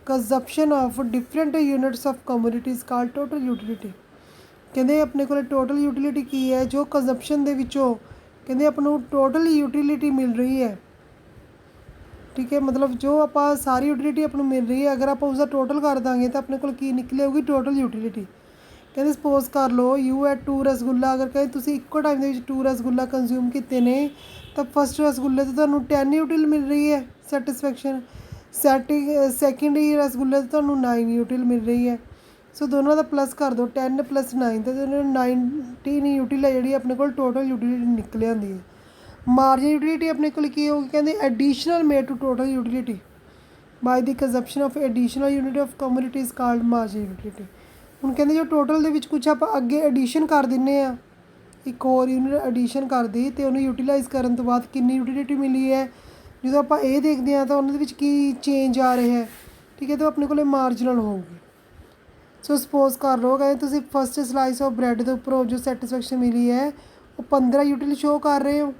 S1: consumption of different units of commodities called total utility. ਕਹਿੰਦੇ ਆਪਣੇ ਕੋਲ ਟੋਟਲ ਯੂਟਿਲਿਟੀ ਕੀ ਹੈ, ਜੋ ਕੰਜ਼ੰਪਸ਼ਨ ਦੇ ਵਿੱਚੋਂ ਕਹਿੰਦੇ ਆਪਾਂ ਨੂੰ ਟੋਟਲ ਯੂਟਿਲਿਟੀ ਮਿਲ ਰਹੀ ਹੈ। ਠੀਕ ਹੈ, ਮਤਲਬ ਜੋ ਆਪਾਂ ਸਾਰੀ ਯੂਟਿਲਿਟੀ ਆਪਾਂ ਨੂੰ ਮਿਲ ਰਹੀ ਹੈ, ਅਗਰ ਆਪਾਂ ਉਸਦਾ ਟੋਟਲ ਕਰ ਦਾਂਗੇ ਤਾਂ ਆਪਣੇ ਕੋਲ ਕੀ ਨਿਕਲੇ ਹੋਊਗੀ, ਟੋਟਲ ਯੂਟਿਲਿਟੀ। ਕਹਿੰਦੇ ਸਪੋਜ਼ ਕਰ ਲਓ ਯੂ ਐਟ 2 ਰਸਗੁੱਲਾ, ਅਗਰ ਕਹਿੰਦੇ ਤੁਸੀਂ ਇੱਕੋ ਟਾਈਮ ਦੇ ਵਿੱਚ 2 ਰਸਗੁੱਲਾ ਕੰਜ਼ਿਊਮ ਕੀਤੇ ਨੇ ਤਾਂ ਫਸਟ ਰਸਗੁੱਲੇ 'ਤੇ ਤੁਹਾਨੂੰ 10 ਯੂਟਿਲ ਮਿਲ ਰਹੀ ਹੈ ਸੈਟਿਸਫੈਕਸ਼ਨ, ਸੈਕਿੰਡ ਰਸਗੁੱਲੇ 'ਤੇ ਤੁਹਾਨੂੰ 9 ਯੂਟਿਲ ਮਿਲ ਰਹੀ ਹੈ। ਸੋ ਦੋਨਾਂ ਦਾ ਪਲੱਸ ਕਰ ਦਿਓ 10 + 9 ਤਾਂ 19 ਯੂਟਿਲ ਜਿਹੜੀ ਆਪਣੇ ਕੋਲ ਟੋਟਲ ਯੂਟਿਲਿਟੀ ਨਿਕਲ ਆਉਂਦੀ ਹੈ। ਮਾਰਜਨ ਯੂਟਿਲਿਟੀ ਆਪਣੇ ਕੋਲ ਕੀ ਹੋਊਗੀ ਕਹਿੰਦੇ additional made to total utility by the consumption of additional unit of commodity is called margin utility. ਹੁਣ ਕਹਿੰਦੇ ਜੋ ਟੋਟਲ ਦੇ ਵਿੱਚ ਕੁਛ ਆਪਾਂ ਅੱਗੇ ਐਡੀਸ਼ਨ ਕਰ ਦਿੰਦੇ ਆ, ਇੱਕ ਹੋਰ ਯੂਨਿਟ ਐਡੀਸ਼ਨ ਕਰਦੀ ਅਤੇ ਉਹਨੂੰ ਯੂਟੀਲਾਈਜ਼ ਕਰਨ ਤੋਂ ਬਾਅਦ ਕਿੰਨੀ ਯੂਟਿਲਿਟੀ ਮਿਲੀ ਹੈ, ਜਦੋਂ ਆਪਾਂ ਇਹ ਦੇਖਦੇ ਹਾਂ ਤਾਂ ਉਹਨਾਂ ਦੇ ਵਿੱਚ ਕੀ ਚੇਂਜ ਆ ਰਿਹਾ ਹੈ, ਠੀਕ ਹੈ, ਤਾਂ ਆਪਣੇ ਕੋਲ ਮਾਰਜਨਲ ਹੋਊਗੀ। ਸੋ ਸਪੋਜ਼ ਕਰ ਲਓ ਕਹਿੰਦੇ ਤੁਸੀਂ ਫਸਟ ਸਲਾਈਸ ਆਫ ਬ੍ਰੈਡ ਦੇ ਉੱਪਰੋਂ ਜੋ ਸੈਟਿਸਫੈਕਸ਼ਨ ਮਿਲੀ ਹੈ ਉਹ 15 ਯੂਟਿਲ ਸ਼ੋਅ ਕਰ ਰਹੇ ਹੋ,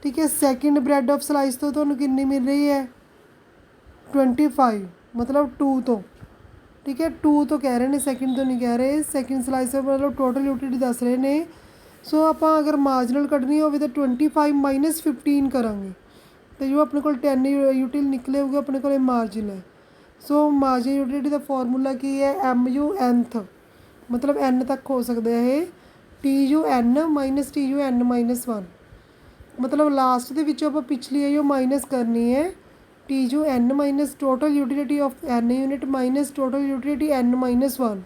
S1: ਠੀਕ ਹੈ। ਸੈਕਿੰਡ ਬ੍ਰੈਡ ਆਫ ਸਲਾਈਸ ਤੋਂ ਤੁਹਾਨੂੰ ਕਿੰਨੀ ਮਿਲ ਰਹੀ ਹੈ 25, ਮਤਲਬ 2 ਤੋਂ, ਠੀਕ ਹੈ, 2 ਤੋਂ ਕਹਿ ਰਹੇ ਨੇ, ਸੈਕਿੰਡ ਤੋਂ ਨਹੀਂ ਕਹਿ ਰਹੇ। ਸੈਕਿੰਡ ਸਲਾਈਸ ਦਾ ਮਤਲਬ ਟੋਟਲ ਯੂਟਿਲਿਟੀ ਦੱਸ ਰਹੇ ਨੇ। ਸੋ ਆਪਾਂ ਅਗਰ ਮਾਰਜਨਲ ਕੱਢਣੀ ਹੋਵੇ ਤਾਂ 25 - 15 ਕਰਾਂਗੇ ਅਤੇ ਜੋ ਆਪਣੇ ਕੋਲ 10 ਯੂਟਿਲ ਨਿਕਲੇ ਹੋਊਗੇ ਆਪਣੇ ਕੋਲ ਮਾਰਜਨ ਹੈ। ਸੋ ਮਾਰਜਨ ਯੂਟਿਲਿਟੀ ਦਾ ਫਾਰਮੂਲਾ ਕੀ ਹੈ MU nth, ਮਤਲਬ n ਤੱਕ ਹੋ ਸਕਦਾ ਇਹ TU n - TU n - 1, ਮਤਲਬ ਲਾਸਟ ਦੇ ਵਿੱਚੋਂ ਆਪਾਂ ਪਿਛਲੀ ਹੈ ਉਹ ਮਾਈਨਸ ਕਰਨੀ ਹੈ TU n - total utility of n unit - total utility n - 1,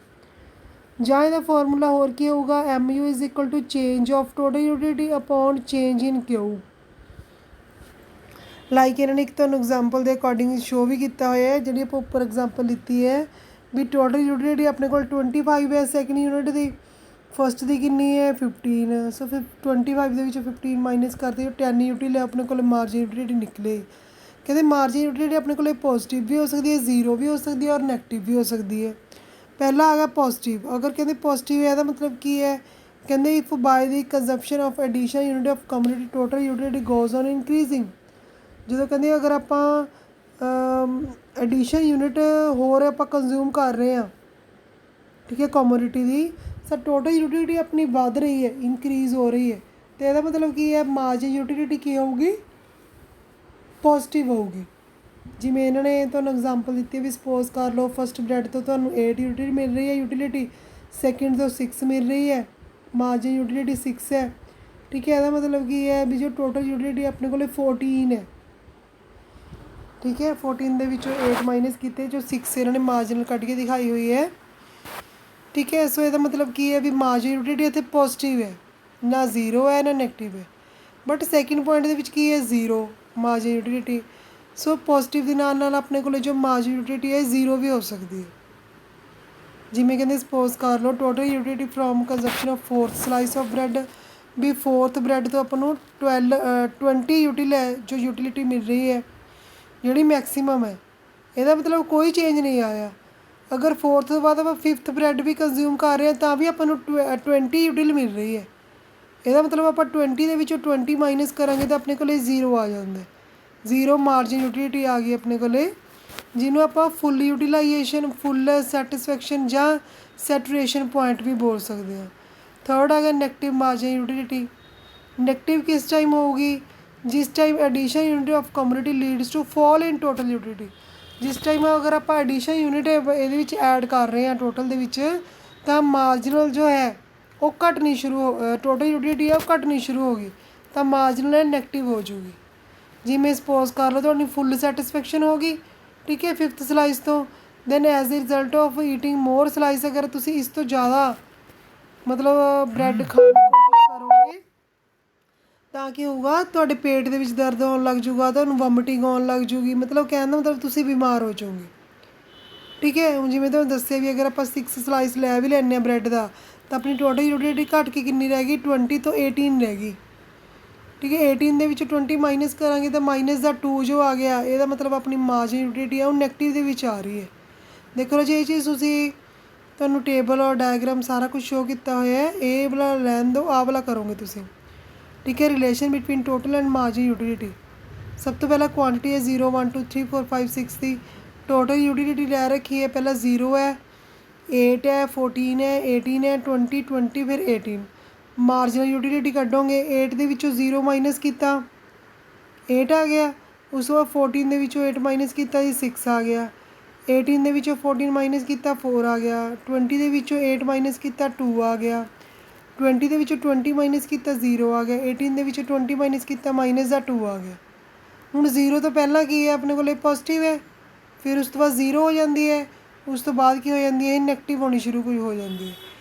S1: ਜਾਂ ਇਹਦਾ ਫਾਰਮੂਲਾ ਹੋਰ ਕੀ ਹੋਊਗਾ MU = change of total utility upon change in Q। Like ਇਹਨਾਂ ਨੇ ਇੱਕ ਤੁਹਾਨੂੰ ਐਗਜ਼ਾਮਪਲ ਦੇ ਅਕੋਰਡਿੰਗ ਸ਼ੋਅ ਵੀ ਕੀਤਾ ਹੋਇਆ ਹੈ, ਜਿਹੜੀ ਆਪਾਂ ਉੱਪਰ ਐਗਜ਼ਾਮਪਲ ਲਿੱਤੀ ਹੈ ਵੀ ਟੋਟਲ ਯੂਟਿਲਿਟੀ ਆਪਣੇ ਕੋਲ 25 ਹੈ ਸੈਕਿੰਡ ਯੂਨਿਟ ਦੀ, ਫਸਟ ਦੀ ਕਿੰਨੀ ਹੈ 15। ਸੋ ਫਿਰ 25 ਦੇ ਵਿੱਚੋਂ 15 ਮਾਈਨਸ ਕਰਦੇ 10 ਯੂਟਿਲ ਆਪਣੇ ਕੋਲ ਮਾਰਜਨ ਯੂਟਿਲਿਟੀ ਨਿਕਲੇ। ਕਹਿੰਦੇ ਮਾਰਜਨ ਯੂਟਿਲਿਟੀ ਆਪਣੇ ਕੋਲ ਪੋਜ਼ੀਟਿਵ ਵੀ ਹੋ ਸਕਦੀ ਹੈ, ਜ਼ੀਰੋ ਵੀ ਹੋ ਸਕਦੀ ਹੈ ਔਰ ਨੈਗੇਟਿਵ ਵੀ ਹੋ ਸਕਦੀ ਹੈ। ਪਹਿਲਾ ਆ ਗਿਆ ਪੋਜ਼ੀਟਿਵ। ਅਗਰ ਕਹਿੰਦੇ ਪੋਜ਼ੀਟਿਵ ਹੈ ਇਹਦਾ ਮਤਲਬ ਕੀ ਹੈ, ਕਹਿੰਦੇ if by the consumption of additional unit of commodity total utility goes on increasing. ਜਦੋਂ ਕਹਿੰਦੇ ਅਗਰ ਆਪਾਂ ਐਡੀਸ਼ਨ ਯੂਨਿਟ ਹੋਰ ਆਪਾਂ ਕੰਜ਼ਿਊਮ ਕਰ ਰਹੇ ਹਾਂ, ਠੀਕ ਹੈ, ਕਮੋਡਿਟੀ ਦੀ, ਸਰ ਟੋਟਲ ਯੂਟਿਲਿਟੀ ਆਪਣੀ ਵੱਧ ਰਹੀ ਹੈ, ਇਨਕਰੀਜ਼ ਹੋ ਰਹੀ ਹੈ, ਅਤੇ ਇਹਦਾ ਮਤਲਬ ਕੀ ਹੈ ਮਾਰਜਨ ਯੂਟਿਲਿਟੀ ਕੀ ਹੋਊਗੀ ਪੋਜ਼ੀਟਿਵ ਹੋਊਗੀ। ਜਿਵੇਂ ਇਹਨਾਂ ਨੇ ਤੁਹਾਨੂੰ ਐਗਜ਼ਾਮਪਲ ਦਿੱਤੀ ਵੀ ਸਪੋਜ਼ ਕਰ ਲਓ ਫਸਟ ਬ੍ਰੈਡ ਤੋਂ ਤੁਹਾਨੂੰ 8 ਯੂਟਿਲਿਟੀ ਮਿਲ ਰਹੀ ਹੈ ਯੂਟਿਲਿਟੀ, ਸੈਕਿੰਡ ਤੋਂ 6 ਮਿਲ ਰਹੀ ਹੈ, ਮਾਰਜਨ ਯੂਟਿਲਿਟੀ 6 ਹੈ, ਠੀਕ ਹੈ। ਇਹਦਾ ਮਤਲਬ ਕੀ ਹੈ ਵੀ ਜੋ ਟੋਟਲ ਯੂਟਿਲਿਟੀ ਆਪਣੇ ਕੋਲ 14 ਹੈ, ਠੀਕ ਹੈ। 14 ਦੇ ਵਿੱਚੋਂ 8 ਮਾਈਨਸ ਕੀਤੇ ਜੋ 6 ਇਹਨਾਂ ਨੇ ਮਾਰਜਨਲ ਕੱਢ ਕੇ ਦਿਖਾਈ ਹੋਈ ਹੈ, ਠੀਕ ਹੈ। ਸੋ ਇਹਦਾ ਮਤਲਬ ਕੀ ਹੈ ਵੀ ਮਾਰਜਨ ਯੂਟਿਲਿਟੀ ਇੱਥੇ ਪੋਜ਼ੀਟਿਵ ਹੈ, ਨਾ ਜ਼ੀਰੋ ਹੈ ਨਾ ਨੈਗੇਟਿਵ ਹੈ। ਬਟ ਸੈਕਿੰਡ ਪੁਆਇੰਟ ਦੇ ਵਿੱਚ ਕੀ ਹੈ zero marginal utility. So positive ਦੇ ਨਾਲ ਨਾਲ ਆਪਣੇ ਕੋਲ ਜੋ ਮਾਰਜਨ ਯੂਟਿਲਿਟੀ ਹੈ ਜ਼ੀਰੋ ਵੀ ਹੋ ਸਕਦੀ ਹੈ। ਜਿਵੇਂ ਕਹਿੰਦੇ ਸਪੋਜ਼ ਕਰ ਲਓ total utility from consumption of fourth slice of bread, ਵੀ ਫੋਰਥ ਬ੍ਰੈਡ ਤੋਂ ਆਪਾਂ ਨੂੰ 20 ਯੂਟਿਲ ਹੈ ਜੋ ਯੂਟਿਲਿਟੀ ਮਿਲ ਰਹੀ ਹੈ ਜਿਹੜੀ ਮੈਕਸੀਮਮ ਹੈ। ਇਹਦਾ ਮਤਲਬ ਕੋਈ ਚੇਂਜ ਨਹੀਂ ਆਇਆ। ਅਗਰ ਫੋਰਥ ਤੋਂ ਬਾਅਦ ਆਪਾਂ ਫਿਫਥ ਬ੍ਰੈਡ ਵੀ ਕੰਜ਼ਿਊਮ ਕਰ ਰਹੇ ਹਾਂ ਤਾਂ ਵੀ ਆਪਾਂ ਨੂੰ 20 ਯੂਟਿਲ ਮਿਲ ਰਹੀ ਹੈ। ਇਹਦਾ ਮਤਲਬ ਆਪਾਂ 20 ਦੇ ਵਿੱਚੋਂ 20 ਮਾਈਨਸ ਕਰਾਂਗੇ ਤਾਂ ਆਪਣੇ ਕੋਲ ਜ਼ੀਰੋ ਆ ਜਾਂਦਾ, ਜ਼ੀਰੋ ਮਾਰਜਨ ਯੂਟਿਲਿਟੀ ਆ ਗਈ ਆਪਣੇ ਕੋਲ, ਜਿਹਨੂੰ ਆਪਾਂ ਫੁੱਲ ਯੂਟੀਲਾਈਜੇਸ਼ਨ, ਫੁੱਲ ਸੈਟਿਸਫੈਕਸ਼ਨ ਜਾਂ ਸੈਚੂਰੇਸ਼ਨ ਪੁਆਇੰਟ ਵੀ ਬੋਲ ਸਕਦੇ ਹਾਂ। ਥਰਡ ਆ ਗਿਆ ਨੈਗੇਟਿਵ ਮਾਰਜਨ ਯੂਟਿਲਿਟੀ। ਨੈਗੇਟਿਵ ਕਿਸ ਟਾਈਮ ਹੋਊਗੀ, ਜਿਸ time addition unit of commodity leads to fall in total utility. ਜਿਸ ਟਾਈਮ ਅਗਰ ਆਪਾਂ ਐਡੀਸ਼ਨ ਯੂਨਿਟ ਇਹਦੇ ਵਿੱਚ ਐਡ ਕਰ ਰਹੇ ਹਾਂ ਟੋਟਲ ਦੇ ਵਿੱਚ, ਤਾਂ ਮਾਰਜਨਲ ਜੋ ਹੈ ਉਹ ਘਟਣੀ ਟੋਟਲ ਯੂਟਿਲਿਟੀ ਹੈ ਉਹ ਘਟਣੀ ਸ਼ੁਰੂ ਹੋ ਗਈ, ਤਾਂ ਮਾਰਜਨਲ ਨੈਗੇਟਿਵ ਹੋ ਜੂਗੀ। ਜਿਵੇਂ ਸਪੋਜ਼ ਕਰ ਲਓ ਤੁਹਾਡੀ ਫੁੱਲ ਸੈਟਿਸਫੈਕਸ਼ਨ ਹੋ ਗਈ, ਠੀਕ ਹੈ, ਫਿਫਥ ਸਲਾਈਸ ਤੋਂ, then as a result of eating more slice, ਅਗਰ ਤੁਸੀਂ ਇਸ ਤੋਂ ਜ਼ਿਆਦਾ ਮਤਲਬ ਬ੍ਰੈਡ ਖਾਣ ਦੀ ਕੋਸ਼ਿਸ਼ ਕਰੋਗੇ ਤਾਂ ਕੀ ਹੋਊਗਾ ਤੁਹਾਡੇ ਪੇਟ ਦੇ ਵਿੱਚ ਦਰਦ ਆਉਣ ਲੱਗ ਜੂਗਾ, ਤੁਹਾਨੂੰ ਵੋਮਿਟਿੰਗ ਆਉਣ ਲੱਗ ਜੂਗੀ, ਮਤਲਬ ਕਹਿਣ ਦਾ ਮਤਲਬ ਤੁਸੀਂ ਬਿਮਾਰ ਹੋ ਜਾਓਗੇ, ਠੀਕ ਹੈ। ਹੁਣ ਜਿਵੇਂ ਤੁਹਾਨੂੰ ਦੱਸਿਆ ਵੀ ਅਗਰ ਆਪਾਂ 6 ਸਲਾਈਸ ਲੈ ਵੀ ਲੈਂਦੇ ਹਾਂ ਬ੍ਰੈਡ ਦਾ ਤਾਂ ਆਪਣੀ ਟੋਟਲ ਯੂਟਿਲਿਟੀ ਘੱਟ ਕੇ ਕਿੰਨੀ ਰਹਿ ਗਈ 20 ਤੋਂ 18 ਰਹਿ ਗਈ, ਠੀਕ ਹੈ। 18 ਦੇ ਵਿੱਚ 20 ਮਾਈਨਸ ਕਰਾਂਗੇ ਤਾਂ ਮਾਈਨਸ ਦਾ 2 ਜੋ ਆ ਗਿਆ, ਇਹਦਾ ਮਤਲਬ ਆਪਣੀ ਮਾਰਜਨ ਯੂਟਿਲਿਟੀ ਹੈ ਉਹ ਨੈਗੇਟਿਵ ਦੇ ਵਿੱਚ ਆ ਰਹੀ ਹੈ। ਦੇਖੋ ਜੀ ਇਹ ਚੀਜ਼ ਤੁਸੀਂ ਤੁਹਾਨੂੰ ਟੇਬਲ ਔਰ ਡਾਇਗਰਾਮ ਸਾਰਾ ਕੁਝ ਸ਼ੋਅ ਕੀਤਾ ਹੋਇਆ ਹੈ, ਇਹ ਵਾਲਾ ਲੈਣ ਦਿਓ, ਆਹ ਵਾਲਾ ਕਰੋਗੇ ਤੁਸੀਂ, ਠੀਕ ਹੈ। Relation between total and margin utility. ਸਭ ਤੋਂ ਪਹਿਲਾਂ ਕੁਆਂਟਿਟੀ ਹੈ 0 1 2 3 4 5 6 ਦੀ, ਟੋਟਲ ਯੂਟਿਲਿਟੀ ਲੈ ਰੱਖੀ ਹੈ, ਪਹਿਲਾਂ 0 ਹੈ, 8 ਹੈ, 14 ਹੈ, 18 ਹੈ, 20 20 ਫਿਰ 18। ਮਾਰਜਨਲ ਯੂਟਿਲਿਟੀ ਕੱਢੋਗੇ, 8 ਦੇ ਵਿੱਚੋਂ 0 ਮਾਈਨਸ ਕੀਤਾ 8 ਆ ਗਿਆ, ਉਸ ਤੋਂ ਬਾਅਦ 14 ਦੇ ਵਿੱਚੋਂ 8 ਮਾਈਨਸ ਕੀਤਾ ਜੀ 6 ਆ ਗਿਆ, 18 ਦੇ ਵਿੱਚੋਂ 14 ਮਾਈਨਸ ਕੀਤਾ 4 ਆ ਗਿਆ, 20 ਦੇ ਵਿੱਚੋਂ 8 ਮਾਈਨਸ ਕੀਤਾ 2 ਆ ਗਿਆ, 20 ਦੇ ਵਿੱਚੋਂ 20 ਮਾਈਨਸ ਕੀਤਾ 0 ਆ ਗਿਆ, 18 ਦੇ ਵਿੱਚੋਂ 20 ਮਾਈਨਸ ਕੀਤਾ ਮਾਈਨਸ ਦਾ 2 ਆ ਗਿਆ। ਹੁਣ 0 ਤੋਂ ਪਹਿਲਾਂ ਕੀ ਹੈ ਆਪਣੇ ਕੋਲ ਪੋਜ਼ੀਟਿਵ ਹੈ, ਫਿਰ ਉਸ ਤੋਂ ਬਾਅਦ 0 ਹੋ ਜਾਂਦੀ ਹੈ, ਉਸ ਤੋਂ ਬਾਅਦ ਕੀ ਹੋ ਜਾਂਦੀ ਹੈ, ਨੈਗੇਟਿਵ ਹੋਣੀ ਸ਼ੁਰੂ ਹੋ ਜਾਂਦੀ ਹੈ।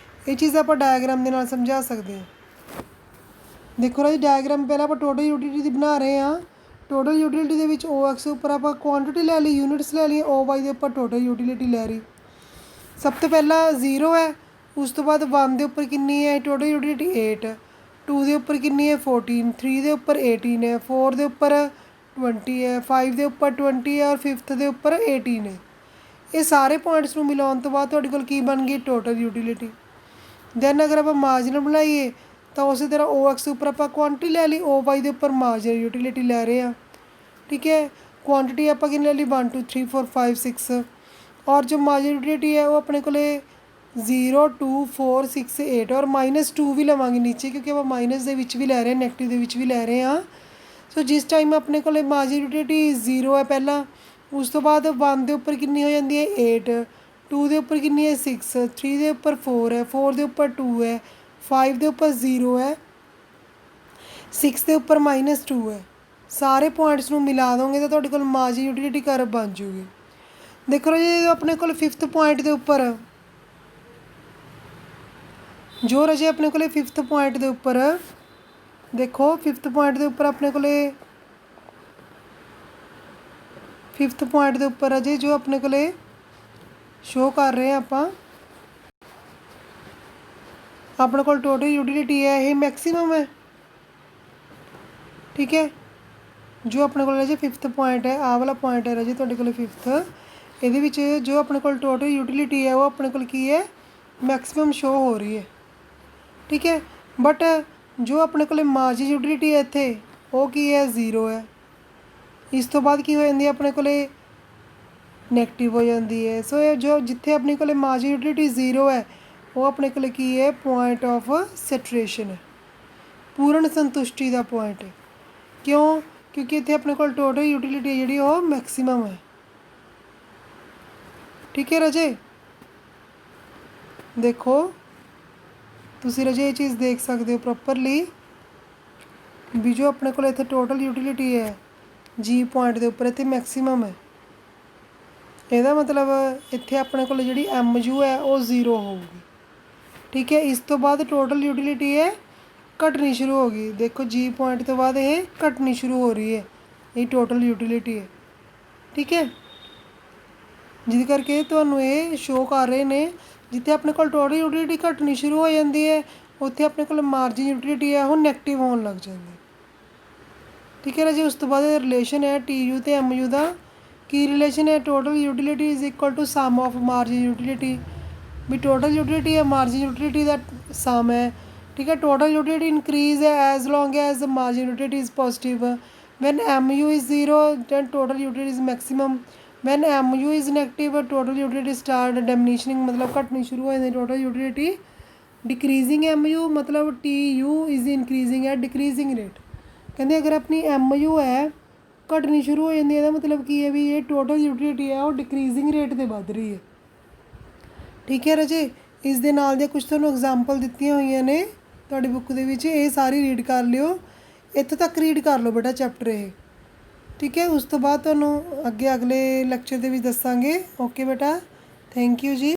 S1: ਇਹ ਚੀਜ਼ ਆਪਾਂ ਡਾਇਗਰਾਮ ਦੇ ਨਾਲ ਸਮਝਾ ਸਕਦੇ ਹਾਂ। ਦੇਖੋ ਰਾਜੀ ਡਾਇਗਰਾਮ ਪਹਿਲਾਂ ਆਪਾਂ ਟੋਟਲ ਯੂਟਿਲਿਟੀ ਦੀ ਬਣਾ ਰਹੇ ਹਾਂ। ਟੋਟਲ ਯੂਟਿਲਿਟੀ ਦੇ ਵਿੱਚ ਓ ਐਕਸ ਉੱਪਰ ਆਪਾਂ ਕੁਆਂਟਿਟੀ ਲੈ ਲਈ, ਯੂਨਿਟਸ ਲੈ ਲਈਆਂ, ਓ ਵਾਈ ਦੇ ਉੱਪਰ ਟੋਟਲ ਯੂਟਿਲਿਟੀ ਲੈ ਰਹੀ। ਸਭ ਤੋਂ ਪਹਿਲਾਂ 0 ਹੈ, ਉਸ ਤੋਂ ਬਾਅਦ 1 ਦੇ ਉੱਪਰ ਕਿੰਨੀ ਹੈ ਟੋਟਲ ਯੂਟਿਲਿਟੀ 8, 2 ਦੇ ਉੱਪਰ ਕਿੰਨੀ ਹੈ 14, 3 ਦੇ ਉੱਪਰ 18 ਹੈ, 4 ਦੇ ਉੱਪਰ 20 ਹੈ, 5 ਦੇ ਉੱਪਰ 20 ਹੈ, ਔਰ 5th ਦੇ ਉੱਪਰ 18 ਹੈ। ਇਹ ਸਾਰੇ ਪੁਆਇੰਟਸ ਨੂੰ ਮਿਲਾਉਣ ਤੋਂ ਬਾਅਦ ਤੁਹਾਡੇ ਕੋਲ ਕੀ ਬਣ ਗਈ, ਟੋਟਲ ਯੂਟਿਲਿਟੀ। ਦੈਨ ਅਗਰ ਆਪਾਂ ਮਾਰਜਨ ਬਣਾਈਏ ਤਾਂ ਉਸੇ ਤਰ੍ਹਾਂ ਓ ਐਕਸ ਉੱਪਰ ਆਪਾਂ ਕੁਆਂਟਿਟੀ ਲੈ ਲਈ, ਓ ਵਾਈ ਦੇ ਉੱਪਰ ਮਾਰਜਨ ਯੂਟਿਲਿਟੀ ਲੈ ਰਹੇ ਹਾਂ। ਠੀਕ ਹੈ, ਕੁਆਂਟਿਟੀ ਆਪਾਂ ਕਿੰਨੀ ਲੈ ਲਈ 1 2 3 4 5 6, ਔਰ ਜੋ ਮਾਰਜਨ ਯੂਟਿਲਿਟੀ ਹੈ ਉਹ ਆਪਣੇ ਕੋਲੇ 0 2 4 6 8, ਔਰ -2 ਵੀ ਲਵਾਂਗੇ ਨੀਚੇ, ਕਿਉਂਕਿ ਆਪਾਂ ਮਾਈਨਸ ਦੇ ਵਿੱਚ ਵੀ ਲੈ ਰਹੇ ਹਾਂ, ਨੈਗੇਟਿਵ ਦੇ ਵਿੱਚ ਵੀ ਲੈ ਰਹੇ ਹਾਂ। ਸੋ ਜਿਸ ਟਾਈਮ ਆਪਣੇ ਕੋਲੇ ਮਾਰਜਨ ਯੂਟਿਲਿਟੀ 0 ਹੈ ਪਹਿਲਾਂ, ਉਸ ਤੋਂ ਬਾਅਦ 1 ਦੇ ਉੱਪਰ ਕਿੰਨੀ ਹੋ ਜਾਂਦੀ ਹੈ 8, 2 ਦੇ ਉੱਪਰ ਕਿੰਨੀ ਹੈ 6, 3 ਦੇ ਉੱਪਰ 4 ਹੈ, 4 ਦੇ ਉੱਪਰ 2 ਹੈ, 5 ਦੇ ਉੱਪਰ 0 ਹੈ, 6 ਦੇ ਉੱਪਰ -2 ਹੈ। ਸਾਰੇ ਪੁਆਇੰਟਸ ਨੂੰ ਮਿਲਾ ਦੋਗੇ ਤਾਂ ਤੁਹਾਡੇ ਕੋਲ ਮਾਰਜਨ ਯੂਟਿਲਿਟੀ ਕਰਵ ਬਣ ਜੂਗੀ। ਦੇਖੋ ਜੀ ਆਪਣੇ ਕੋਲ 5th ਪੁਆਇੰਟ ਦੇ ਉੱਪਰ ਜੋ ਰਜੇ ਆਪਣੇ ਕੋਲੇ 5th ਪੁਆਇੰਟ ਦੇ ਉੱਪਰ ਦੇਖੋ 5th ਪੁਆਇੰਟ ਦੇ ਉੱਪਰ ਆਪਣੇ ਕੋਲੇ 5th ਪੁਆਇੰਟ ਦੇ ਉੱਪਰ ਅਜੇ ਜੋ ਆਪਣੇ ਕੋਲੇ ਸ਼ੋ ਕਰ ਰਹੇ ਹਾਂ ਆਪਾਂ, ਆਪਣੇ ਕੋਲ ਟੋਟਲ ਯੂਟਿਲਿਟੀ ਹੈ ਇਹ ਮੈਕਸਿਮਮ ਹੈ। ਠੀਕ ਹੈ, ਜੋ ਆਪਣੇ ਕੋਲ ਰਾਜੇ 5th ਪੁਆਇੰਟ ਹੈ, ਆਹ ਵਾਲਾ ਪੁਆਇੰਟ ਹੈ ਰਾਜੇ ਤੁਹਾਡੇ ਕੋਲ 5th, ਇਹਦੇ ਵਿੱਚ ਜੋ ਆਪਣੇ ਕੋਲ ਟੋਟਲ ਯੂਟਿਲਿਟੀ ਹੈ ਉਹ ਆਪਣੇ ਕੋਲ ਕੀ ਹੈ, ਮੈਕਸਿਮਮ ਸ਼ੋ ਹੋ ਰਹੀ ਹੈ। ਠੀਕ ਹੈ, ਬਟ ਜੋ ਆਪਣੇ ਕੋਲ ਮਾਰਜਨ ਯੂਟਿਲਿਟੀ ਹੈ ਇੱਥੇ ਉਹ ਕੀ ਹੈ, 0 ਹੈ। ਇਸ ਤੋਂ ਬਾਅਦ ਕੀ ਹੋ ਜਾਂਦੀ ਹੈ ਆਪਣੇ ਕੋਲ ਨੈਗੇਟਿਵ ਹੋ ਜਾਂਦੀ ਹੈ। ਸੋ ਇਹ ਜੋ ਜਿੱਥੇ ਆਪਣੇ ਕੋਲ ਮਾਰਜਨ ਯੂਟਿਲਿਟੀ 0 ਹੈ ਉਹ ਆਪਣੇ ਕੋਲ ਕੀ ਹੈ, ਪੁਆਇੰਟ ਆਫ ਸੈਚੂਰੇਸ਼ਨ ਹੈ, ਪੂਰਨ ਸੰਤੁਸ਼ਟੀ ਦਾ ਪੁਆਇੰਟ ਹੈ। ਕਿਉਂ, ਕਿਉਂਕਿ ਇੱਥੇ ਆਪਣੇ ਕੋਲ ਟੋਟਲ ਯੂਟਿਲਿਟੀ ਜਿਹੜੀ ਉਹ ਮੈਕਸਿਮਮ ਹੈ। ਠੀਕ ਹੈ ਰਾਜੇ, ਦੇਖੋ ਤੁਸੀਂ ਰਾਜੇ ਇਹ ਚੀਜ਼ ਦੇਖ ਸਕਦੇ ਹੋ ਪ੍ਰੋਪਰਲੀ ਵੀ ਜੋ ਆਪਣੇ ਕੋਲ ਇੱਥੇ ਟੋਟਲ ਯੂਟਿਲਿਟੀ ਹੈ ਜੀ ਪੁਆਇੰਟ ਦੇ ਉੱਪਰ ਇੱਥੇ ਮੈਕਸਿਮਮ ਹੈ। ਇਹਦਾ ਮਤਲਬ ਇੱਥੇ ਆਪਣੇ ਕੋਲ ਜਿਹੜੀ ਐਮ ਯੂ ਹੈ ਉਹ 0 ਹੋਊਗੀ। ਠੀਕ ਹੈ, ਇਸ ਤੋਂ ਬਾਅਦ ਟੋਟਲ ਯੂਟਿਲਿਟੀ ਹੈ ਘਟਣੀ ਸ਼ੁਰੂ ਹੋ ਗਈ। ਦੇਖੋ ਜੀ ਪੁਆਇੰਟ ਤੋਂ ਬਾਅਦ ਇਹ ਘਟਣੀ ਸ਼ੁਰੂ ਹੋ ਰਹੀ ਹੈ, ਇਹ ਟੋਟਲ ਯੂਟਿਲਿਟੀ ਹੈ। ਠੀਕ ਹੈ, ਜਿਹਦੇ ਕਰਕੇ ਤੁਹਾਨੂੰ ਇਹ ਸ਼ੋ ਕਰ ਰਹੇ ਨੇ ਜਿੱਥੇ ਆਪਣੇ ਕੋਲ ਟੋਟਲ ਯੂਟਿਲਿਟੀ ਘਟਣੀ ਸ਼ੁਰੂ ਹੋ ਜਾਂਦੀ ਹੈ ਉੱਥੇ ਆਪਣੇ ਕੋਲ ਮਾਰਜਨ ਯੂਟਿਲਿਟੀ ਹੈ ਉਹ ਨੈਗੇਟਿਵ ਹੋਣ ਲੱਗ ਜਾਂਦੀ ਹੈ। ਠੀਕ ਹੈ ਰਾਜੇ, ਉਸ ਤੋਂ ਬਾਅਦ ਰਿਲੇਸ਼ਨ ਹੈ ਟੀ ਯੂ ਅਤੇ ਐਮ ਯੂ ਦਾ। ਕੀ ਰਿਲੇਸ਼ਨ ਹੈ, total utility is equal to sum of margin utility, ਵੀ ਟੋਟਲ ਯੂਟਿਲਿਟੀ ਹੈ ਮਾਰਜਨ ਯੂਟਿਲਿਟੀ ਦਾ ਸਮ ਹੈ। ਠੀਕ ਹੈ, ਟੋਟਲ ਯੂਟਿਲਿਟੀ ਇਨਕਰੀਜ਼ ਹੈ as long as margin utility is positive. When M U is 0 then total utility is maximum. When M U is negative total utility start diminishing, ਮਤਲਬ ਘਟਣੀ ਸ਼ੁਰੂ ਹੋ ਜਾਂਦੀ ਟੋਟਲ ਯੂਟਿਲਿਟੀ। ਡਿਕਰੀਜ਼ਿੰਗ ਐਮ ਯੂ ਮਤਲਬ T U is increasing at decreasing rate. ਕਹਿੰਦੇ ਅਗਰ ਆਪਣੀ M U ਹੈ ਘਟਣੀ ਸ਼ੁਰੂ ਹੋ ਜਾਂਦੀ ਹੈ ਇਹਦਾ ਮਤਲਬ ਕੀ ਹੈ ਵੀ ਇਹ ਟੋਟਲ ਯੂਟਿਲਿਟੀ ਹੈ ਉਹ ਡਿਕਰੀਜ਼ਿੰਗ ਰੇਟ 'ਤੇ ਵੱਧ ਰਹੀ ਹੈ। ਠੀਕ ਹੈ ਰਾਜੇ, ਇਸ ਦੇ ਨਾਲ ਦੇ ਕੁਝ ਤੁਹਾਨੂੰ ਐਗਜ਼ਾਮਪਲ ਦਿੱਤੀਆਂ ਹੋਈਆਂ ਨੇ ਤੁਹਾਡੀ ਬੁੱਕ ਦੇ ਵਿੱਚ, ਇਹ ਸਾਰੀ ਰੀਡ ਕਰ ਲਿਓ, ਇੱਥੋਂ ਤੱਕ ਰੀਡ ਕਰ ਲਓ ਬੇਟਾ ਚੈਪਟਰ ਇਹ। ਠੀਕ ਹੈ, ਉਸ ਤੋਂ ਬਾਅਦ ਤੁਹਾਨੂੰ ਅੱਗੇ ਅਗਲੇ ਲੈਕਚਰ ਦੇ ਵਿੱਚ ਦੱਸਾਂਗੇ। ਓਕੇ ਬੇਟਾ, ਥੈਂਕ ਯੂ ਜੀ।